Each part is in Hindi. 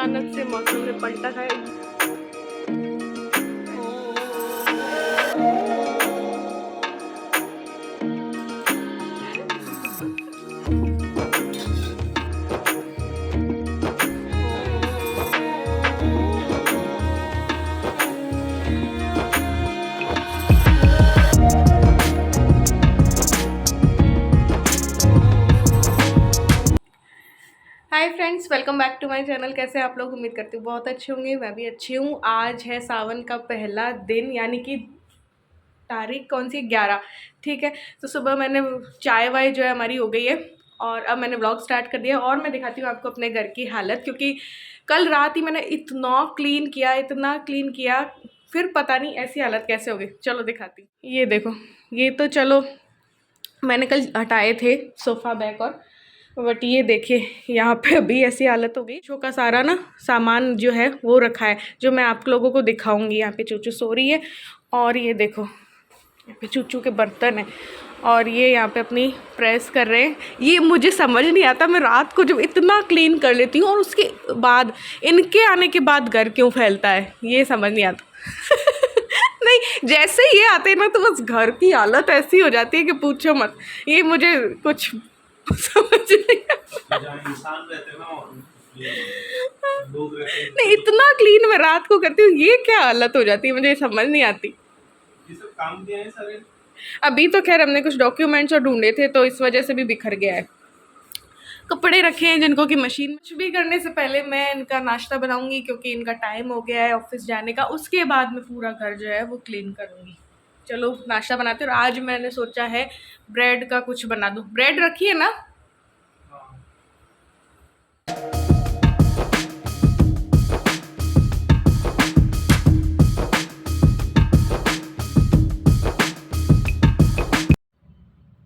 अचानक से मौसम में पलटा है। Hi friends, welcome back to my channel. कैसे आप लोग? उम्मीद करती हूँ बहुत अच्छे होंगे। मैं भी अच्छी हूँ। आज है सावन का पहला दिन, यानी कि तारीख कौन सी, 11। ठीक है, तो सुबह मैंने चाय वाय जो है हमारी हो गई है और अब मैंने व्लॉग स्टार्ट कर दिया। और मैं दिखाती हूँ आपको अपने घर की हालत, क्योंकि कल रात ही मैंने इतना क्लीन किया, फिर पता नहीं ऐसी हालत कैसे हो गई। चलो दिखाती हूँ। ये देखो, ये तो चलो मैंने कल हटाए थे सोफ़ा बैग और, बट ये देखिए यहाँ पे अभी ऐसी हालत हो गई। शो का सारा ना सामान जो है वो रखा है, जो मैं आप लोगों को दिखाऊंगी। यहाँ पे चूचू सो रही है और ये देखो यहाँ पे चूचू के बर्तन है और ये यहाँ पे अपनी प्रेस कर रहे हैं। ये मुझे समझ नहीं आता, मैं रात को जब इतना क्लीन कर लेती हूँ और उसके बाद इनके आने के बाद घर क्यों फैलता है, ये समझ नहीं आता। नहीं, जैसे ये आते हैं ना तो बस घर की हालत ऐसी हो जाती है कि पूछो मत। ये मुझे कुछ समझ नहीं आता। नहीं, इतना क्लीन मैं रात को करती हूँ, ये क्या हालत हो जाती है मुझे समझ नहीं आती। ये सब काम किया है सारे। अभी तो खैर हमने कुछ डॉक्यूमेंट्स और ढूंढे थे तो इस वजह से भी बिखर गया है। कपड़े रखे हैं जिनको कि मशीन। कुछ भी करने से पहले मैं इनका नाश्ता बनाऊंगी, क्योंकि इनका टाइम हो गया है ऑफिस जाने का। उसके बाद मैं पूरा घर जो है वो क्लीन करूंगी। चलो नाश्ता बनाते हैं। और आज मैंने सोचा है ब्रेड का कुछ बना दूं। ब्रेड रखी है ना?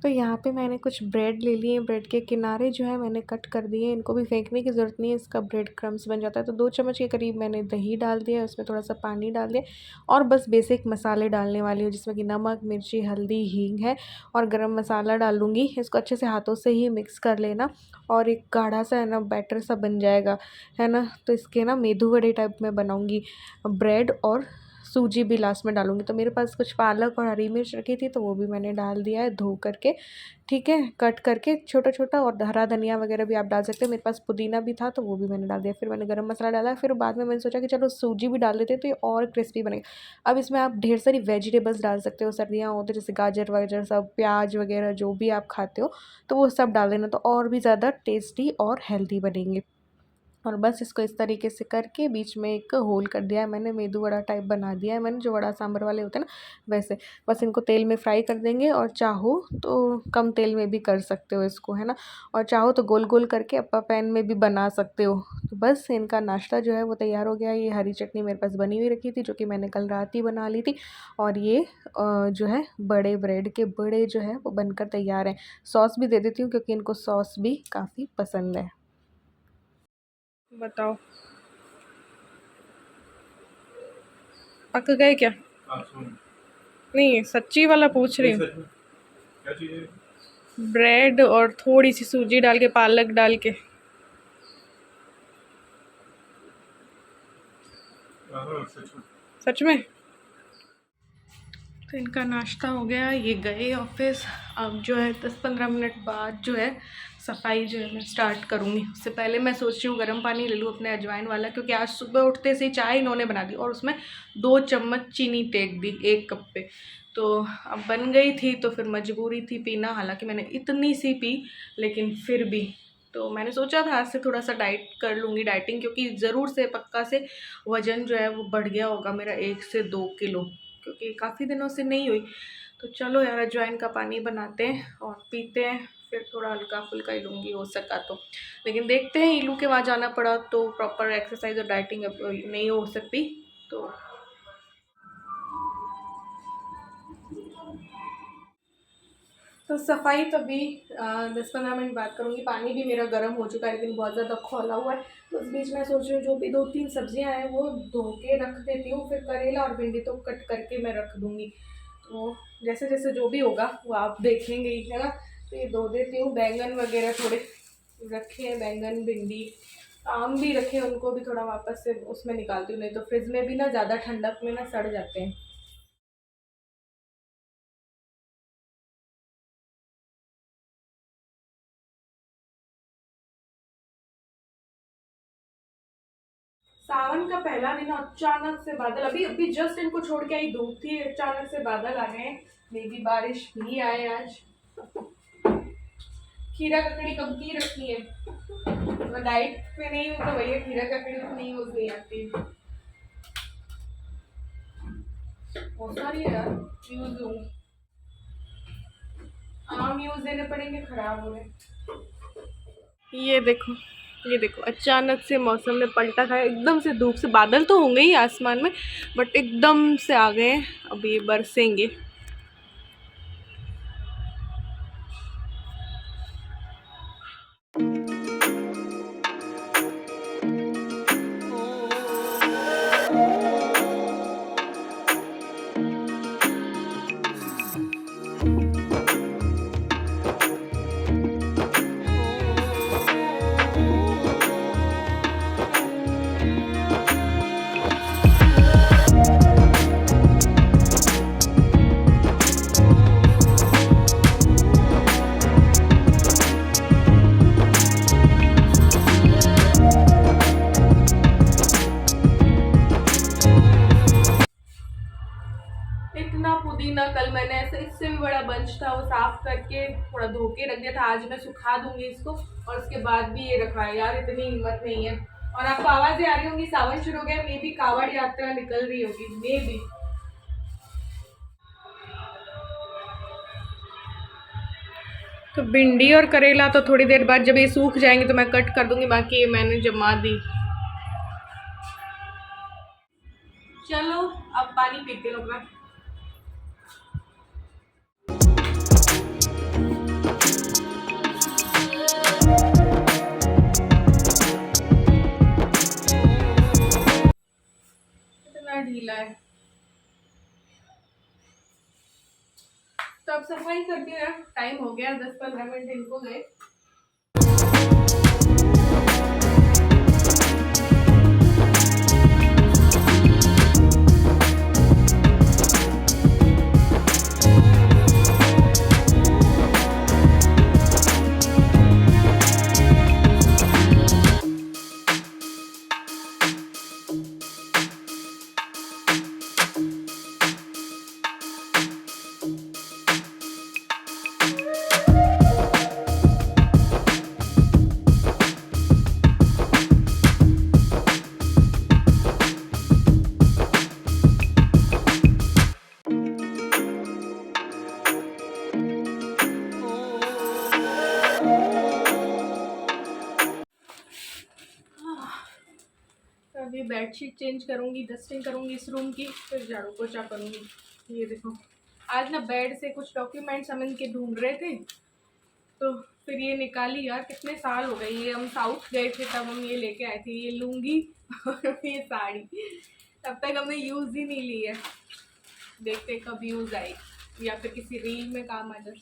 तो यहाँ पे मैंने कुछ ब्रेड ले लिए। ब्रेड के किनारे जो है मैंने कट कर दिए। इनको भी फेंकने की ज़रूरत नहीं है, इसका ब्रेड क्रम्स बन जाता है। तो 2 चम्मच के करीब मैंने दही डाल दिया, उसमें थोड़ा सा पानी डाल दिया और बस बेसिक मसाले डालने वाली हूँ, जिसमें कि नमक, मिर्ची, हल्दी, हींग है और गरम मसाला डालूँगी। इसको अच्छे से हाथों से ही मिक्स कर लेना और एक गाढ़ा सा है ना बैटर सा बन जाएगा, है ना। तो इसके ना मेदू वड़े टाइप में बनाऊँगी। ब्रेड और सूजी भी लास्ट में डालूंगी। तो मेरे पास कुछ पालक और हरी मिर्च रखी थी तो वो भी मैंने डाल दिया है धो करके। ठीक है, कट करके छोटा छोटा। और हरा धनिया वगैरह भी आप डाल सकते हो। मेरे पास पुदीना भी था तो वो भी मैंने डाल दिया। फिर मैंने गरम मसाला डाला। फिर बाद में मैंने सोचा कि चलो सूजी भी डाल देते तो ये और क्रिस्पी बनेगा। अब इसमें आप ढेर सारी वेजिटेबल्स डाल सकते हो। सर्दियाँ होती जैसे गाजर वगैरह सब, प्याज वगैरह जो भी आप खाते हो तो वो सब डाल देना, तो और भी ज़्यादा टेस्टी और हेल्दी बनेंगे। और बस इसको इस तरीके से करके बीच में एक होल कर दिया है मैंने। मेदू वड़ा टाइप बना दिया है मैंने, जो वड़ा सांभर वाले होते हैं ना वैसे। बस इनको तेल में फ्राई कर देंगे और चाहो तो कम तेल में भी कर सकते हो इसको, है ना। और चाहो तो गोल गोल करके अप्पा पैन में भी बना सकते हो। तो बस इनका नाश्ता जो है वो तैयार हो गया। ये हरी चटनी मेरे पास बनी हुई रखी थी, जो कि मैंने कल रात ही बना ली थी। और ये जो है बड़े ब्रेड के बड़े जो है वो बनकर तैयार हैं। सॉस भी दे देती हूँ क्योंकि इनको सॉस भी काफ़ी पसंद है। बताओ, पक गए क्या? नहीं, सच्ची वाला पूछ रही हूँ। ब्रेड और थोड़ी सी सूजी डाल के, पालक डाल के। सच में। तो इनका नाश्ता हो गया, ये गए ऑफिस। अब जो है 10-15 मिनट बाद जो है सफाई जो है मैं स्टार्ट करूँगी। उससे पहले मैं सोच रही हूँ गर्म पानी ले लूँ अपने अजवाइन वाला, क्योंकि आज सुबह उठते से चाय इन्होंने बना दी और उसमें 2 चम्मच चीनी टेक दी 1 कप पे। तो अब बन गई थी तो फिर मजबूरी थी पीना। हालांकि मैंने इतनी सी पी, लेकिन फिर भी तो मैंने सोचा था आज से थोड़ा सा डाइट कर लूँगी, डाइटिंग, क्योंकि ज़रूर से पक्का से वज़न जो है वो बढ़ गया होगा मेरा 1 से 2 किलो, क्योंकि काफ़ी दिनों से नहीं हुई। तो चलो यार, अजवाइन का पानी बनाते हैं और पीते हैं। फिर थोड़ा हल्का फुल्का ही लूँगी हो सका तो, लेकिन देखते हैं। इलू के वहाँ जाना पड़ा तो प्रॉपर एक्सरसाइज और डाइटिंग अब नहीं हो सकती। तो सफाई तो अभी 10-15 मिनट बात करूँगी। पानी भी मेरा गर्म हो चुका है, लेकिन बहुत ज़्यादा खौला हुआ है। तो उस बीच में सोच रही हूँ जो भी 2-3 सब्जियाँ हैं वो धो के रख देती हूँ। फिर करेला और भिंडी तो कट करके मैं रख दूँगी। तो जैसे जैसे जो भी होगा वो आप देखेंगे ही, है ना। तो ये धो देती हूँ। बैंगन वगैरह थोड़े रखे हैं, बैंगन, भिंडी आम भी रखे, उनको भी थोड़ा वापस से उसमें निकालती हूँ, नहीं तो फ्रिज में भी ना ज़्यादा ठंडक में ना सड़ जाते हैं। सावन का पहला दिन अचानक से बादल, अभी अभी जस्ट इनको छोड़ के आई, धूप थी, अचानक से बादल आ गए। मे भी बारिश भी आए आज। खीरा ककड़ी कब की रखी है, मैं डाइट पे नहीं हूँ तो भैया खीरा ककड़ी उतनी यूज नहीं आती। बहुत सारी है यार, यूज हूँ। आम यूज देने पड़ेंगे, खराब हो गए। ये देखो, ये देखो, अचानक से मौसम ने पलटा खाया, एकदम से धूप से, बादल तो होंगे ही आसमान में बट एकदम से आ गए। अब ये बरसेंगे। इतना पुदीना कल मैंने ऐसे, इससे भी बड़ा बंच था, वो साफ करके थोड़ा धो के रख दिया था। आज मैं सुखा दूंगी इसको, और उसके बाद भी ये रखा है यार, इतनी हिम्मत नहीं है। और आपको आवाजें आ रही होंगी, सावन शुरू हो गया, मे बी कावड़ यात्रा निकल रही होगी, मे बी। तो भिंडी और करेला तो थोड़ी देर बाद जब ये सूख जाएंगे तो मैं कट कर दूंगी, बाकी ये मैंने जमा दी। चलो अब पानी पीते लोग मैं। इतना ढीला है। तो अब सफाई करती हूँ यार, टाइम हो गया, 10-15 मिनट इनको गए। अभी बेडशीट चेंज करूँगी, डस्टिंग करूँगी इस रूम की, फिर झाड़ू पोछा करूँगी। ये देखो, आज ना बेड से कुछ डॉक्यूमेंट्स हम इनके ढूंढ रहे थे, तो फिर ये निकाली यार, कितने साल हो गए, ये हम साउथ गए थे तब हम ये लेके आए थे, ये लूंगी और ये साड़ी, तब तक हमने यूज़ ही नहीं ली है। देखते कब यूज़ आई, या फिर किसी रील में काम आ जाए।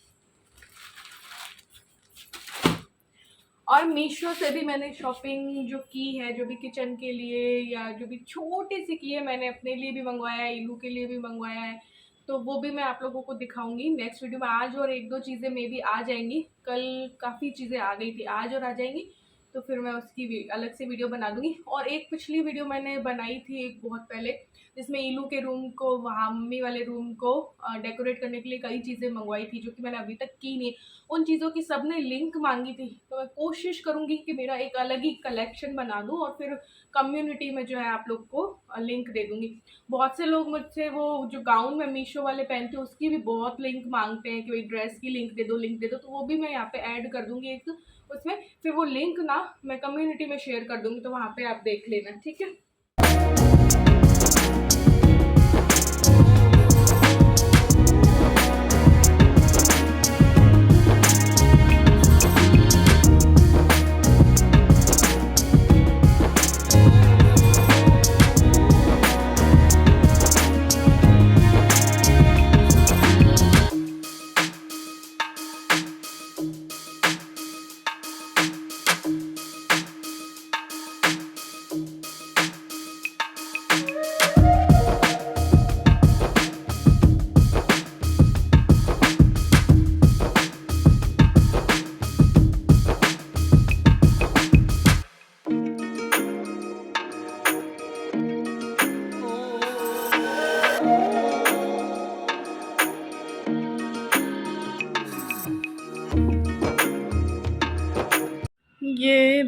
और मीशो से भी मैंने शॉपिंग जो की है, जो भी किचन के लिए या जो भी छोटी सी की है, मैंने अपने लिए भी मंगवाया है, इलू के लिए भी मंगवाया है, तो वो भी मैं आप लोगों को दिखाऊंगी नेक्स्ट वीडियो में। आज और एक दो चीज़ें मे भी आ जाएंगी, कल काफ़ी चीज़ें आ गई थी, आज और आ जाएंगी, तो फिर मैं उसकी भी अलग से वीडियो बना दूंगी। और एक पिछली वीडियो मैंने बनाई थी एक बहुत पहले, जिसमें इलू के रूम को, वहाँ मम्मी वाले रूम को डेकोरेट करने के लिए कई चीज़ें मंगवाई थी, जो कि मैंने अभी तक की नहीं। उन चीज़ों की सबने लिंक मांगी थी, तो मैं कोशिश करूँगी कि मेरा एक अलग ही कलेक्शन बना दूँ और फिर कम्युनिटी में जो है आप लोग को लिंक दे दूँगी। बहुत से लोग मुझसे वो जो गाउन में मीशो वाले पहनते हैं उसकी भी बहुत लिंक मांगते हैं कि भाई ड्रेस की लिंक दे दो, लिंक दे दो, तो वो भी मैं यहाँ पे ऐड कर दूँगी एक उसमें, फिर वो लिंक ना मैं कम्युनिटी में शेयर कर दूँगी, तो वहाँ पे आप देख लेना, ठीक है।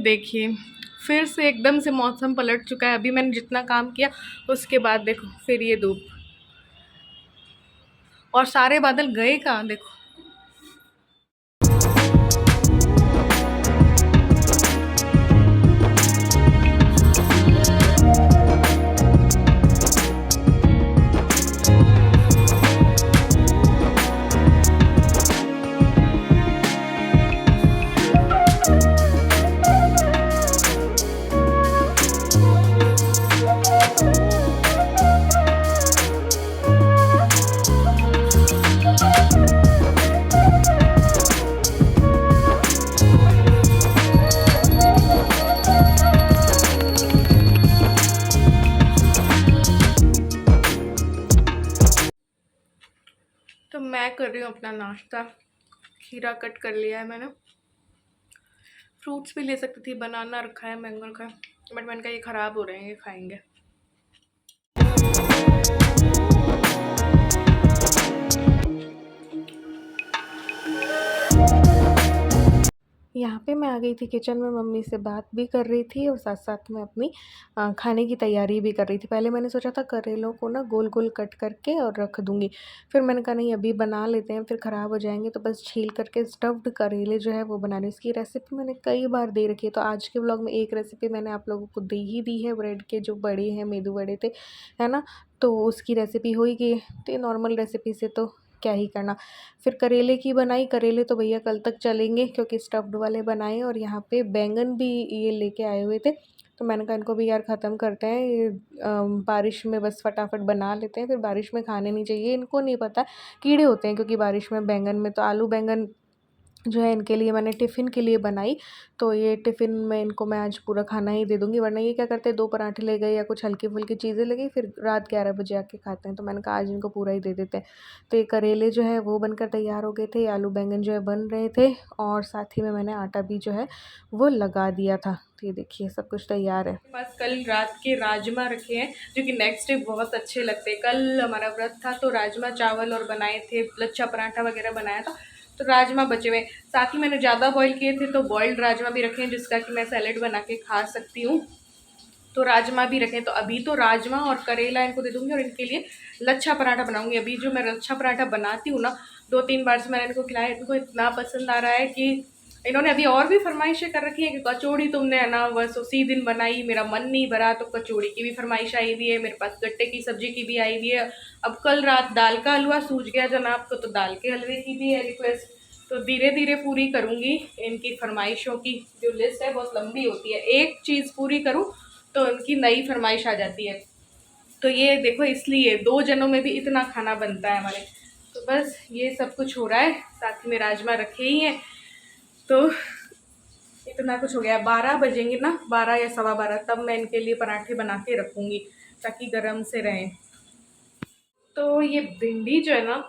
देखिए फिर से एकदम से मौसम पलट चुका है। अभी मैंने जितना काम किया उसके बाद देखो फिर ये धूप, और सारे बादल गए कहाँ देखो। तो मैं कर रही हूँ अपना नाश्ता। खीरा कट कर लिया है मैंने, फ्रूट्स भी ले सकती थी, बनाना रखा है, मैंगो रखा है, बट मैंने कहा ये ख़राब हो रहे हैं, ये खाएंगे। यहाँ पे मैं आ गई थी किचन में, मम्मी से बात भी कर रही थी और साथ साथ में अपनी खाने की तैयारी भी कर रही थी। पहले मैंने सोचा था करेलों को ना गोल गोल कट करके और रख दूँगी, फिर मैंने कहा नहीं अभी बना लेते हैं, फिर ख़राब हो जाएंगे, तो बस छील करके स्टफ्ड करेले जो है वो बना रही हूँ। इसकी रेसिपी मैंने कई बार दे रखी है, तो आज के व्लॉग में एक रेसिपी मैंने आप लोगों को दे ही दी है। ब्रेड के जो बड़े हैं, मेदू बड़े थे, है ना, तो उसकी रेसिपी हो ही गई है। तो ये नॉर्मल रेसिपी से तो क्या ही करना। फिर करेले की बनाई, करेले तो भैया कल तक चलेंगे क्योंकि स्टफ्ड वाले बनाए, और यहाँ पे बैंगन भी ये लेके आए हुए थे, तो मैंने कहा इनको भी यार ख़त्म करते हैं, ये बारिश में बस फटाफट बना लेते हैं, फिर बारिश में खाने नहीं चाहिए। इनको नहीं पता कीड़े होते हैं क्योंकि बारिश में बैंगन में, तो आलू बैंगन जो है इनके लिए मैंने टिफ़िन के लिए बनाई, तो ये टिफ़िन में इनको मैं आज पूरा खाना ही दे दूँगी। वरना ये क्या करते हैं, 2 पराठे ले गए या कुछ हल्की-फुल्की चीज़ें ले गई, फिर रात 11 बजे आके खाते हैं, तो मैंने कहा आज इनको पूरा ही दे देते हैं। तो ये करेले जो है वो बनकर तैयार हो गए थे, आलू बैंगन जो है बन रहे थे, और साथ ही में मैंने आटा भी जो है वो लगा दिया था। तो ये देखिए सब कुछ तैयार है। बस कल रात के राजमा रखे हैं जो कि नेक्स्ट डे बहुत अच्छे लगते हैं। कल हमारा व्रत था तो राजमा चावल और बनाए थे, लच्छा पराठा वगैरह बनाया था, तो राजमा बचे हुए, साथ ही मैंने ज़्यादा बॉईल किए थे तो बॉइल्ड राजमा भी रखे हैं जिसका कि मैं सैलेड बना के खा सकती हूँ, तो राजमा भी रखें। तो अभी तो राजमा और करेला इनको दे दूँगी और इनके लिए लच्छा पराठा बनाऊँगी। अभी जो मैं लच्छा पराठा बनाती हूँ ना, 2-3 बार से मैंने इनको खिलाया, इनको इतना पसंद आ रहा है कि इन्होंने अभी और भी फरमाइशें कर रखी है कि कचौड़ी तुमने है ना बस उसी दिन बनाई, मेरा मन नहीं भरा, तो कचौड़ी की भी फरमाइश आई हुई है, मेरे पास गट्टे की सब्ज़ी की भी आई हुई है। अब कल रात दाल का हलवा सूझ गया जनाब को, तो दाल के हलवे की भी है रिक्वेस्ट। तो धीरे धीरे पूरी करूँगी इनकी फरमाइशों की, जो लिस्ट है बहुत लंबी होती है, एक चीज़ पूरी करूँ तो उनकी नई फरमाइश आ जाती है। तो ये देखो इसलिए 2 जनों में भी इतना खाना बनता है हमारे। तो बस ये सब कुछ हो रहा है, साथ में राजमा रखे ही हैं, तो इतना कुछ हो गया। 12 बजेंगे ना, 12 या 12:15, तब मैं इनके लिए पराठे बना के रखूँगी ताकि गर्म से रहें। तो ये भिंडी जो है ना,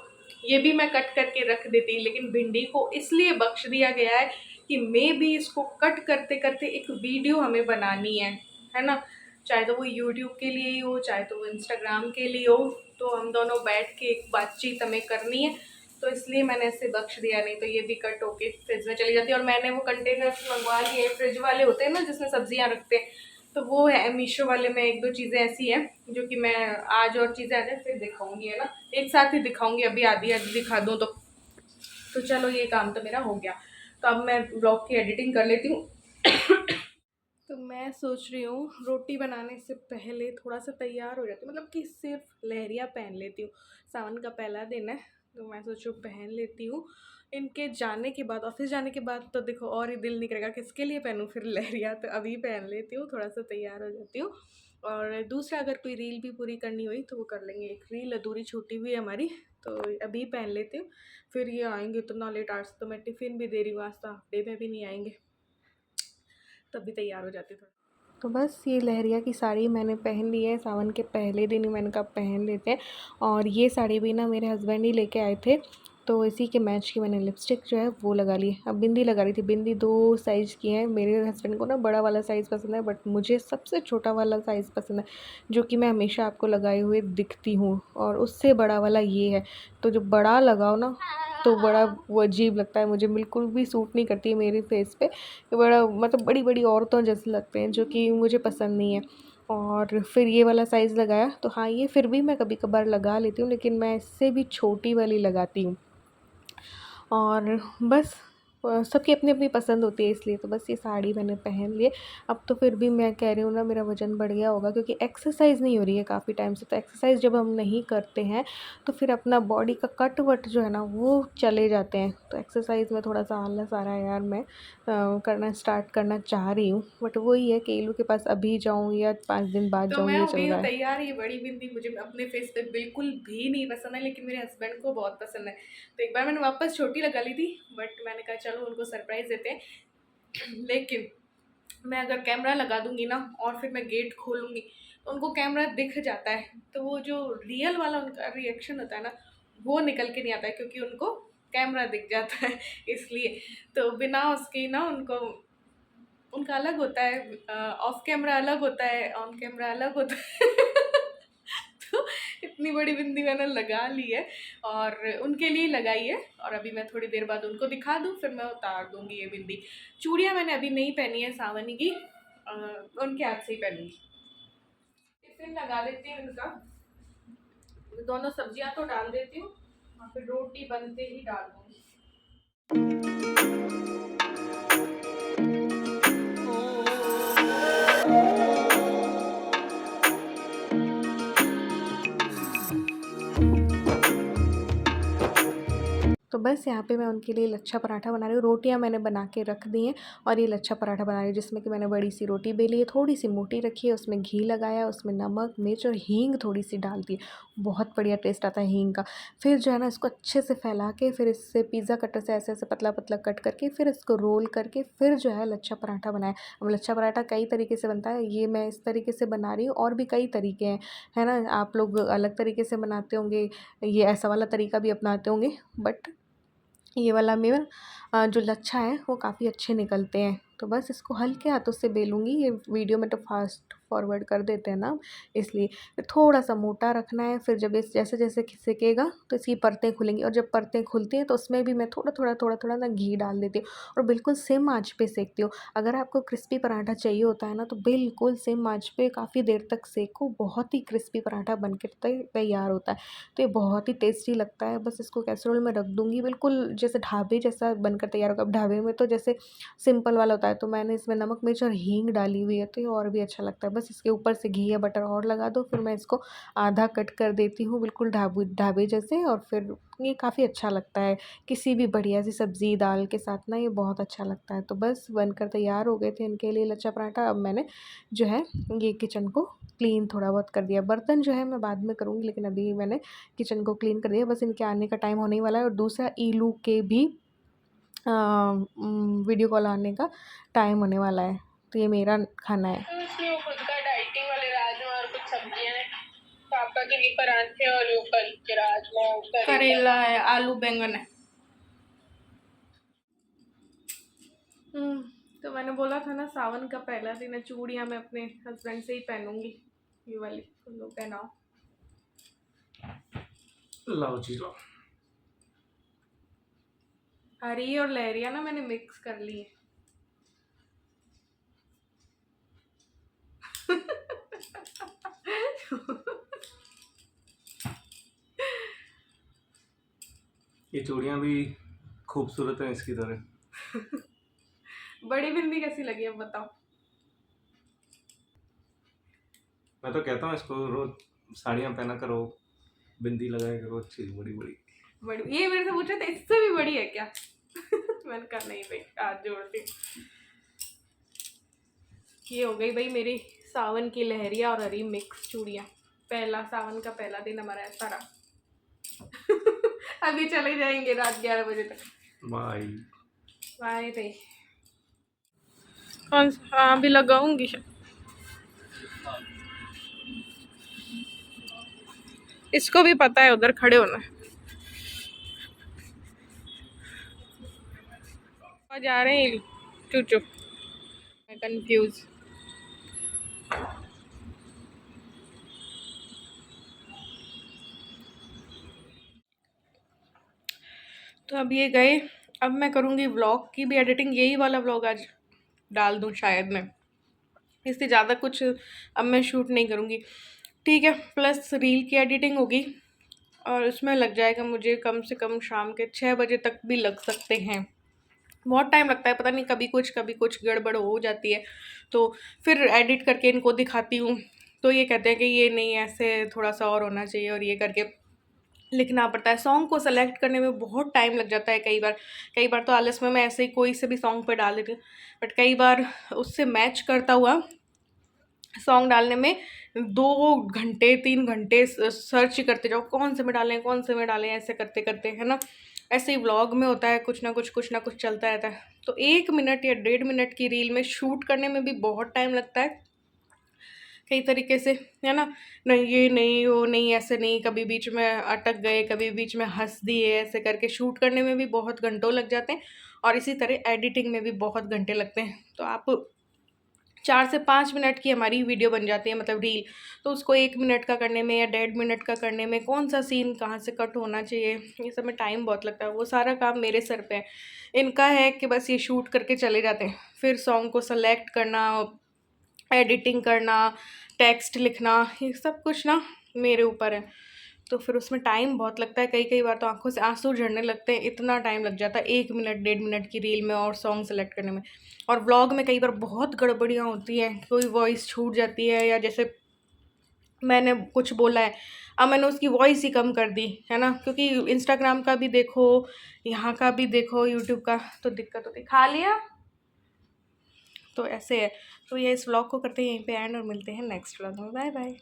ये भी मैं कट करके रख देती, लेकिन भिंडी को इसलिए बख्श दिया गया है कि मे भी इसको कट करते करते एक वीडियो हमें बनानी है ना, चाहे तो वो यूट्यूब के लिए ही हो, चाहे तो वो इंस्टाग्राम के लिए हो, तो हम दोनों बैठ के एक बातचीत हमें करनी है, तो इसलिए मैंने इसे बख्श दिया, नहीं तो ये भी कट होके फ्रिज में चली जाती है। और मैंने वो कंटेनर्स मंगवा लिए, फ्रिज वाले होते हैं ना जिसमें सब्जियां रखते हैं, तो वो है मीशो वाले में। 1-2 चीज़ें ऐसी हैं जो कि मैं आज और चीज़ें आ जाए फिर दिखाऊंगी, है ना, एक साथ ही दिखाऊंगी, अभी आधी आधी दिखा दूँ तो चलो ये काम तो मेरा हो गया। तो अब मैं ब्लॉग की एडिटिंग कर लेती हूँ। तो मैं सोच रही हूँ रोटी बनाने से पहले थोड़ा सा तैयार हो जाती हूँ, मतलब कि सिर्फ लहरिया पहन लेती हूँ। सावन का पहला दिन है तो मैं सोचूँ पहन लेती हूँ। इनके जाने के बाद, ऑफिस जाने के बाद तो देखो और ही दिल नहीं करेगा किसके लिए पहनूँ फिर लहरिया, तो अभी पहन लेती हूँ, थोड़ा सा तैयार हो जाती हूँ। और दूसरा अगर कोई रील भी पूरी करनी हुई तो वो कर लेंगे, एक रील अधूरी छूटी हुई है हमारी, तो अभी पहन लेती हूँ। फिर ये आएंगे इतना लेट, आज तो मैं टिफ़िन भी दे रही हूँ, आज तो हाफ डे में भी नहीं आएंगे, तब भी तैयार हो जाती थोड़ा। तो बस ये लहरिया की साड़ी मैंने पहन ली है, सावन के पहले दिन ही मैंने कहा पहन लेते हैं। और ये साड़ी भी ना मेरे हस्बैंड ही लेके आए थे, तो इसी के मैच की मैंने लिपस्टिक जो है वो लगा ली। अब बिंदी लगा रही थी। बिंदी 2 साइज़ की है। मेरे हस्बैंड को ना बड़ा वाला साइज़ पसंद है, बट मुझे सबसे छोटा वाला साइज़ पसंद है, जो कि मैं हमेशा आपको लगाए हुए दिखती हूँ, और उससे बड़ा वाला ये है। तो जो बड़ा लगाओ ना तो बड़ा वो अजीब लगता है, मुझे बिल्कुल भी सूट नहीं करती है मेरे फेस पे। बड़ा मतलब बड़ी-बड़ी औरतों जैसे लगते हैं, जो कि मुझे पसंद नहीं है। और फिर ये वाला साइज़ लगाया, तो हाँ, ये फिर भी मैं कभी-कभार लगा लेती हूँ, लेकिन मैं इससे भी छोटी वाली लगाती हूँ। और बस सबकी अपनी-अपनी पसंद होती है, इसलिए तो बस ये साड़ी मैंने पहन ली है। अब तो फिर भी मैं कह रही हूँ ना, मेरा वज़न बढ़ गया होगा, क्योंकि एक्सरसाइज़ नहीं हो रही है काफ़ी टाइम से। तो एक्सरसाइज़ जब हम नहीं करते हैं तो फिर अपना बॉडी का कट-वट जो है ना वो चले जाते हैं। तो एक्सरसाइज़ में थोड़ा-सा आलस आ रहा है यार। मैं करना स्टार्ट करना चाह रही हूँ, बट वही है कि इलू के पास अभी जाऊँ या 5 दिन बाद तो जाऊँ, मैं ये हो चल गई रहा हूँ है। तैयार। ये बड़ी बिंदी मुझे अपने फेस पे बिल्कुल भी नहीं पसंद है, लेकिन मेरे हस्बैंड को बहुत पसंद है। तो एक बार मैंने वापस छोटी लगा ली थी, बट मैंने कहा चलो उनको सरप्राइज़ देते हैं। लेकिन मैं अगर कैमरा लगा दूंगी ना और फिर मैं गेट खोलूंगी तो उनको कैमरा दिख जाता है, तो वो जो रियल वाला उनका रिएक्शन होता है ना वो निकल के नहीं आता है, क्योंकि उनको कैमरा दिख जाता है। इसलिए तो बिना उसके ना उनको उनका अलग होता है, ऑफ कैमरा अलग होता है, ऑन कैमरा अलग होता है। तो इतनी बड़ी बिंदी मैंने लगा ली है और उनके लिए लगाई है, और अभी मैं थोड़ी देर बाद उनको दिखा दूँ, फिर मैं उतार दूँगी ये बिंदी। चूड़ियाँ मैंने अभी नहीं पहनी है सावनी की, उनके हाथ से ही पहनूंगी। टिफिन लगा देती हूँ इनका, दोनों सब्जियां तो डाल देती हूँ और फिर रोटी बनते ही डाल दूँगी। तो बस यहाँ पे मैं उनके लिए लच्छा पराठा बना रही हूँ। रोटियाँ मैंने बना के रख दी हैं, और ये लच्छा पराठा बना रही हूँ, जिसमें कि मैंने बड़ी सी रोटी बेली है, थोड़ी सी मोटी रखी है, उसमें घी लगाया, उसमें नमक, मिर्च और हींग थोड़ी सी डाल दी। बहुत बढ़िया टेस्ट आता है हींग का। फिर जो है ना, इसको अच्छे से फैला के, फिर इससे पिज़्ज़ा कटर से ऐसे-ऐसे पतला-पतला कट करके, फिर इसको रोल करके, फिर जो है लच्छा पराठा बनाया। अब लच्छा पराठा कई तरीके से बनता है, ये मैं इस तरीके से बना रही हूँ, और भी कई तरीके हैं, है ना? आप लोग अलग तरीके से बनाते होंगे, ये ऐसा वाला तरीका भी अपनाते होंगे, बट ये वाला मेरा जो लच्छा है वो काफ़ी अच्छे निकलते हैं। तो बस इसको हल्के हाथों से बेलूँगी। ये वीडियो में तो फास्ट फॉरवर्ड कर देते हैं ना, इसलिए। फिर थोड़ा-सा मोटा रखना है, फिर जब इस जैसे-जैसे खिसकेगा तो इसकी परतें खुलेंगी, और जब परतें खुलती हैं तो उसमें भी मैं थोड़ा-थोड़ा, थोड़ा-थोड़ा ना घी डाल देती हूँ, और बिल्कुल सिम आँच पे सेकती हूँ। अगर आपको क्रिस्पी पराठा चाहिए होता है ना, तो बिल्कुल सिम आँच पे काफ़ी देर तक सेको, बहुत ही क्रिस्पी पराठा बन के तैयार होता है। तो ये बहुत ही टेस्टी लगता है। बस इसको कैसरोल में रख दूँगी, बिल्कुल जैसे ढाबे जैसा बनकर तैयार होगा। अब ढाबे में तो जैसे सिंपल वाला होता है, तो मैंने इसमें नमक, मिर्च और हींग डाली हुई है, तो ये और भी अच्छा लगता है। बस इसके ऊपर से घी या बटर और लगा दो, फिर मैं इसको आधा कट कर देती हूँ, बिल्कुल ढाबे जैसे, और फिर ये काफ़ी अच्छा लगता है किसी भी बढ़िया सी सब्ज़ी दाल के साथ ना, ये बहुत अच्छा लगता है। तो बस बनकर तैयार हो गए थे इनके लिए लच्छा पराठा। अब मैंने जो है ये किचन को क्लीन थोड़ा बहुत कर दिया। बर्तन जो है मैं बाद में करूँगी, लेकिन अभी मैंने किचन को क्लीन कर दिया। बस इनके आने का टाइम होने ही वाला है, और दूसरा ईलू के भी वीडियो कॉल आने का टाइम होने वाला है। तो ये मेरा खाना है। तो इसलिए वो खुद का डाइटिंग वाले राजमा और कुछ सब्जियां हैं, पापा के लिए पराठे और ऊपर के राजमा, करेला है, आलू बैंगन है। तो मैंने बोला था ना, सावन का पहला दिन है, चूड़ियाँ मैं अपने हस्बैंड से ही पहनूंगी, ये वाली तुम लोग पहनाओ। लाओ जी लाओ। हरी और लहरिया ना मैंने मिक्स कर ली है। ये चूड़ियाँ भी खूबसूरत हैं इसकी तरह। बड़ी बिंदी कैसी लगी अब बताओ। मैं तो कहता हूँ इसको रोज साड़ियाँ पहना करो, बिंदी लगाया करो, अच्छी बड़ी बड़ी। बड़ी, ये मेरे से पूछा था इससे भी बड़ी है क्या? मैंने कहा नहीं भाई, हाथ जोड़ती हूँ। ये हो गई भाई मेरी सावन की लहरिया और हरी मिक्स चूड़ियाँ। पहला सावन का पहला दिन हमारा ऐसा रहा। अभी चले जाएंगे रात 11 बजे तक। बाय बाय भाई। कौन सा? हाँ अभी लगाऊंगी। इसको भी पता है उधर खड़े होना है। जा रहे हैं चुचु, मैं कंफ्यूज। तो अब ये गए, अब मैं करूँगी व्लॉग की भी एडिटिंग, यही वाला व्लॉग आज डाल दूँ शायद मैं, इससे ज़्यादा कुछ अब मैं शूट नहीं करूँगी। ठीक है, प्लस रील की एडिटिंग होगी और उसमें लग जाएगा मुझे कम से कम शाम के 6 बजे तक भी लग सकते हैं। बहुत टाइम लगता है, पता नहीं कभी कुछ गड़बड़ हो जाती है, तो फिर एडिट करके इनको दिखाती हूँ तो ये कहते हैं कि ये नहीं, ऐसे थोड़ा सा और होना चाहिए, और ये करके लिखना पड़ता है। सॉन्ग को सेलेक्ट करने में बहुत टाइम लग जाता है कई बार तो आलस में मैं ऐसे ही कोई से भी सॉन्ग पे डाल देती हूँ, बट कई बार उससे मैच करता हुआ सॉन्ग डालने में 2 घंटे 3 घंटे सर्च करते जाओ, कौन से में डालें, ऐसे करते करते, है ना। ऐसे ही व्लॉग में होता है, कुछ ना कुछ चलता रहता है। तो 1 मिनट या 1.5 मिनट की रील में शूट करने में भी बहुत टाइम लगता है कई तरीके से, है ना। नहीं ये नहीं, वो नहीं, ऐसे नहीं, कभी बीच में अटक गए, कभी बीच में हंस दिए, ऐसे करके शूट करने में भी बहुत घंटों लग जाते हैं, और इसी तरह एडिटिंग में भी बहुत घंटे लगते हैं। तो आप 4 से 5 मिनट की हमारी वीडियो बन जाती है, मतलब रील, तो उसको 1 मिनट का करने में या 1.5 मिनट का करने में कौन सा सीन कहाँ से कट होना चाहिए, ये सब में टाइम बहुत लगता है। वो सारा काम मेरे सर पे है, इनका है कि बस ये शूट करके चले जाते हैं, फिर सॉन्ग को सेलेक्ट करना, एडिटिंग करना, टेक्स्ट लिखना, ये सब कुछ ना मेरे ऊपर है। तो फिर उसमें टाइम बहुत लगता है, कई बार तो आंखों से आंसू झड़ने लगते हैं, इतना टाइम लग जाता है 1 मिनट 1.5 मिनट की रील में और सॉन्ग सेलेक्ट करने में। और व्लॉग में कई बार बहुत गड़बड़ियाँ होती हैं, कोई वॉइस छूट जाती है, या जैसे मैंने कुछ बोला है, अब मैंने उसकी वॉइस ही कम कर दी, है ना, क्योंकि इंस्टाग्राम का भी देखो, यहाँ का भी देखो, यूट्यूब का, तो दिक्कत होती है। खा लिया, तो ऐसे है। तो ये इस व्लॉग को करते हैं यहीं पे एंड, और मिलते हैं नेक्स्ट व्लॉग में। Bye bye.